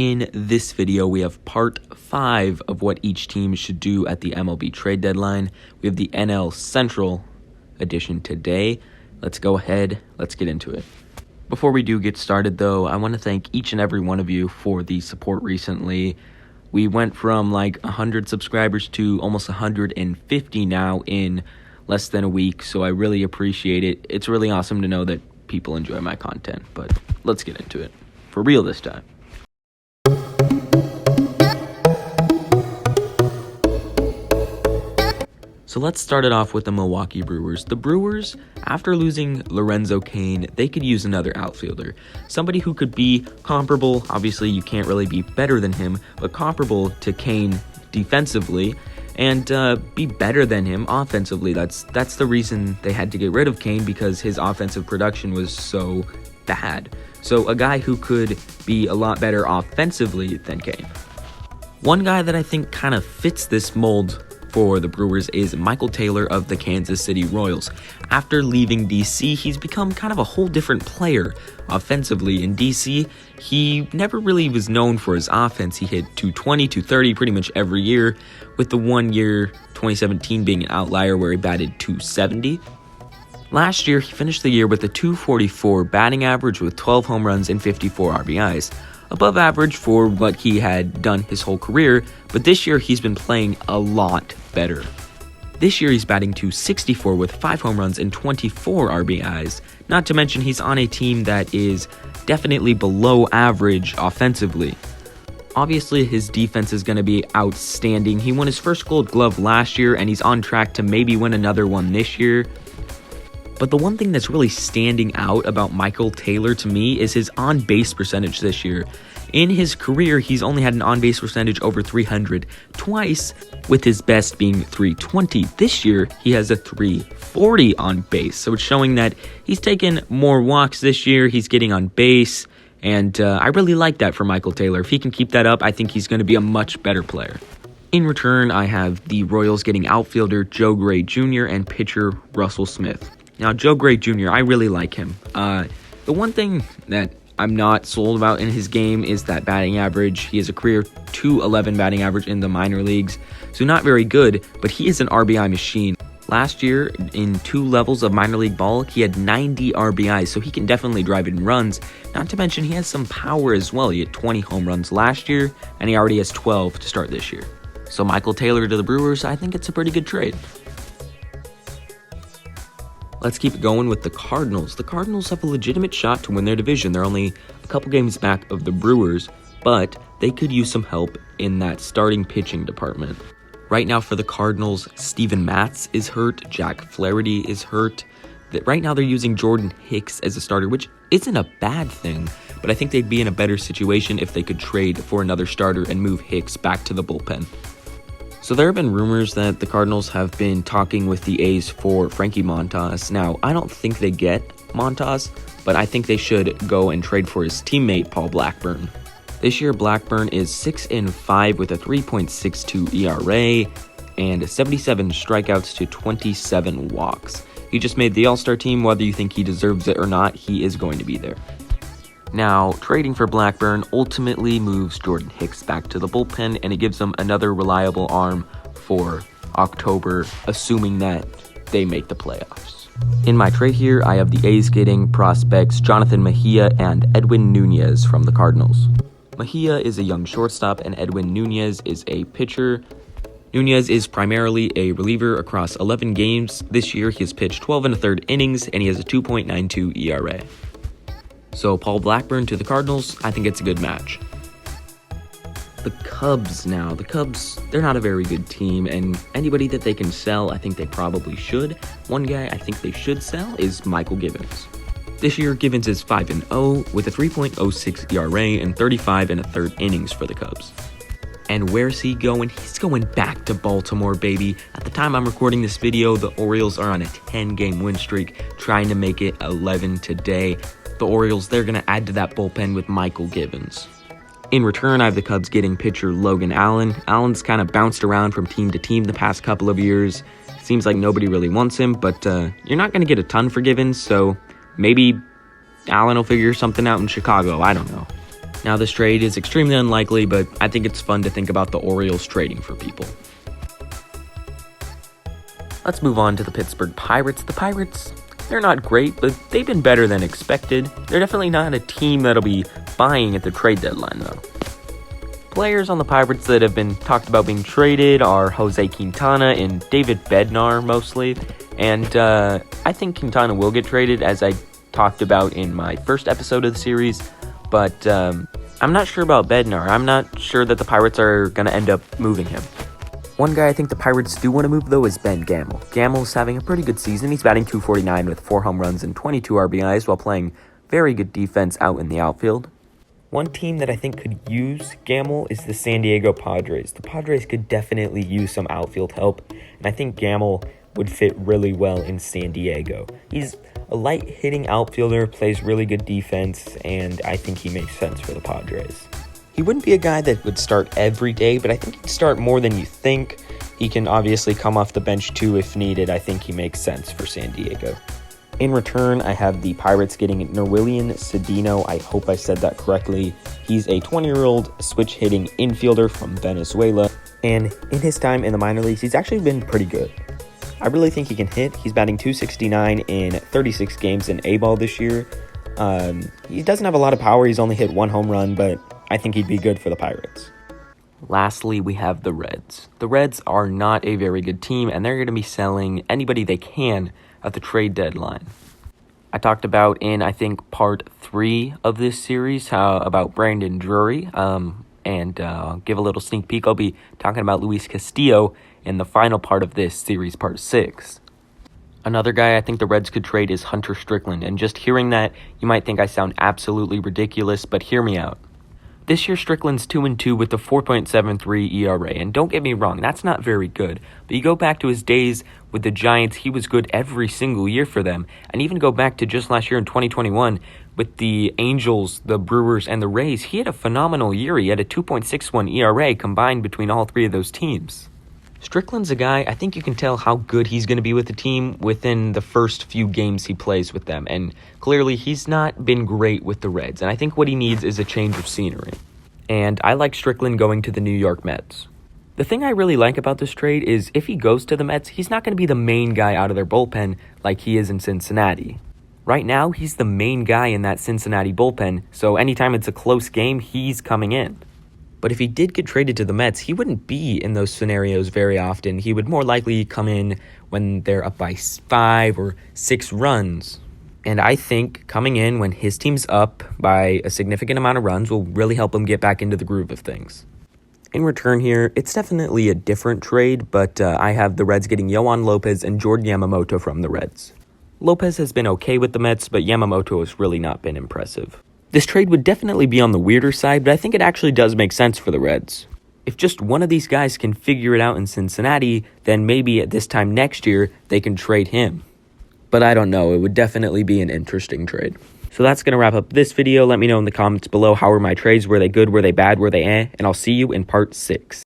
In this video, we have part 5 of what each team should do at the MLB trade deadline. We have the NL Central edition today. Let's go ahead, let's get into it. Before we do get started though, I want to thank each and every one of you for the support recently. We went from like 100 subscribers to almost 150 now in less than a week, so I really appreciate it. It's really awesome to know that people enjoy my content, but let's get into it. For real this time. So let's start it off with the Milwaukee Brewers. The Brewers, after losing Lorenzo Cain, they could use another outfielder. Somebody who could be comparable, obviously you can't really be better than him, but comparable to Cain defensively, and be better than him offensively. That's the reason they had to get rid of Cain, because his offensive production was so bad. So a guy who could be a lot better offensively than Cain. One guy that I think kind of fits this mold for the Brewers is Michael Taylor of the Kansas City Royals. After leaving DC, he's become kind of a whole different player offensively. In DC, he never really was known for his offense. He hit 220, 230 pretty much every year, with the 1 year, 2017, being an outlier where he batted 270. Last year, he finished the year with a 244 batting average with 12 home runs and 54 RBIs. Above average for what he had done his whole career, but this year he's been playing a lot better. This year he's batting .264 with 5 home runs and 24 RBIs, not to mention he's on a team that is definitely below average offensively. Obviously his defense is going to be outstanding. He won his first Gold Glove last year and he's on track to maybe win another one this year. But the one thing that's really standing out about Michael Taylor to me is his on-base percentage this year. In his career, he's only had an on-base percentage over 300 twice, with his best being 320. This year, he has a 340 on base, so it's showing that he's taken more walks this year, he's getting on base, and I really like that for Michael Taylor. If he can keep that up, I think he's going to be a much better player. In return, I have the Royals getting outfielder Joe Gray Jr. and pitcher Russell Smith. Now, Joe Gray Jr., I really like him. The one thing that I'm not sold about in his game is that batting average. He has a career .211 batting average in the minor leagues, so not very good, but he is an RBI machine. Last year, in 2 levels of minor league ball, he had 90 RBIs, so he can definitely drive in runs. Not to mention, he has some power as well. He had 20 home runs last year, and he already has 12 to start this year. So Michael Taylor to the Brewers, I think it's a pretty good trade. Let's keep it going with the Cardinals. The Cardinals have a legitimate shot to win their division. They're only a couple games back of the Brewers, but they could use some help in that starting pitching department. Right now for the Cardinals, Steven Matz is hurt, Jack Flaherty is hurt. Right now they're using Jordan Hicks as a starter, which isn't a bad thing, but I think they'd be in a better situation if they could trade for another starter and move Hicks back to the bullpen. So there have been rumors that the Cardinals have been talking with the A's for Frankie Montas. Now, I don't think they get Montas, but I think they should go and trade for his teammate, Paul Blackburn. This year, Blackburn is 6-5 with a 3.62 ERA and 77 strikeouts to 27 walks. He just made the All-Star team. Whether you think he deserves it or not, he is going to be there. Now, trading for Blackburn ultimately moves Jordan Hicks back to the bullpen, and it gives them another reliable arm for October, assuming that they make the playoffs. In my trade here, I have the A's getting prospects Jonathan Mejia and Edwin Nunez from the Cardinals. Mejia is a young shortstop, and Edwin Nunez is a pitcher. Nunez is primarily a reliever across 11 games. This year, he has pitched 12 1/3 innings, and he has a 2.92 ERA. So Paul Blackburn to the Cardinals, I think it's a good match. The Cubs now. The Cubs, they're not a very good team, and anybody that they can sell, I think they probably should. One guy I think they should sell is Michael Gibbons. This year, Gibbons is 5-0 with a 3.06 ERA and 35 1/3 innings for the Cubs. And where's he going? He's going back to Baltimore, baby. At the time I'm recording this video, the Orioles are on a 10-game win streak, trying to make it 11 today. The Orioles, they're going to add to that bullpen with Michael Gibbons. In return, I have the Cubs getting pitcher Logan Allen. Allen's kind of bounced around from team to team the past couple of years. Seems like nobody really wants him, but you're not going to get a ton for Gibbons, so maybe Allen will figure something out in Chicago. I don't know. Now, this trade is extremely unlikely, but I think it's fun to think about the Orioles trading for people. Let's move on to the Pittsburgh Pirates. The Pirates, they're not great, but they've been better than expected. They're definitely not a team that'll be buying at the trade deadline, though. Players on the Pirates that have been talked about being traded are Jose Quintana and David Bednar, mostly. And I think Quintana will get traded, as I talked about in my first episode of the series. But I'm not sure about Bednar. I'm not sure that the Pirates are going to end up moving him. One guy I think the Pirates do want to move, though, is Ben Gamel. Gamel's having a pretty good season. He's batting .249 with 4 home runs and 22 RBIs while playing very good defense out in the outfield. One team that I think could use Gamel is the San Diego Padres. The Padres could definitely use some outfield help, and I think Gamel would fit really well in San Diego. He's a light-hitting outfielder, plays really good defense, and I think he makes sense for the Padres. He wouldn't be a guy that would start every day, but I think he'd start more than you think. He can obviously come off the bench too if needed. I think he makes sense for San Diego. In return, I have the Pirates getting Nerwillian Cedeno. I hope I said that correctly. He's a 20-year-old switch-hitting infielder from Venezuela, and in his time in the minor leagues, he's actually been pretty good. I really think he can hit. He's batting .269 in 36 games in A-ball this year. He doesn't have a lot of power. He's only hit 1 home run, but I think he'd be good for the Pirates. Lastly, we have the Reds. The Reds are not a very good team, and they're going to be selling anybody they can at the trade deadline. I talked about in, I think, part 3 of this series about Brandon Drury, and I'll give a little sneak peek. I'll be talking about Luis Castillo in the final part of this series, part 6. Another guy I think the Reds could trade is Hunter Strickland, and just hearing that, you might think I sound absolutely ridiculous, but hear me out. This year, Strickland's 2-2 with a 4.73 ERA, and don't get me wrong, that's not very good. But you go back to his days with the Giants, he was good every single year for them. And even go back to just last year in 2021 with the Angels, the Brewers, and the Rays, he had a phenomenal year. He had a 2.61 ERA combined between all 3 of those teams. Strickland's a guy, I think you can tell how good he's going to be with the team within the first few games he plays with them. And clearly, he's not been great with the Reds. And I think what he needs is a change of scenery. And I like Strickland going to the New York Mets. The thing I really like about this trade is if he goes to the Mets, he's not going to be the main guy out of their bullpen like he is in Cincinnati. Right now, he's the main guy in that Cincinnati bullpen, so anytime it's a close game, he's coming in. But if he did get traded to the Mets, he wouldn't be in those scenarios very often. He would more likely come in when they're up by 5 or 6 runs. And I think coming in when his team's up by a significant amount of runs will really help him get back into the groove of things. In return here, it's definitely a different trade, but I have the Reds getting Yohan Lopez and Jordan Yamamoto from the Reds. Lopez has been okay with the Mets, but Yamamoto has really not been impressive. This trade would definitely be on the weirder side, but I think it actually does make sense for the Reds. If just one of these guys can figure it out in Cincinnati, then maybe at this time next year, they can trade him. But I don't know, it would definitely be an interesting trade. So that's going to wrap up this video. Let me know in the comments below, how were my trades? Were they good? Were they bad? Were they eh? And I'll see you in part 6.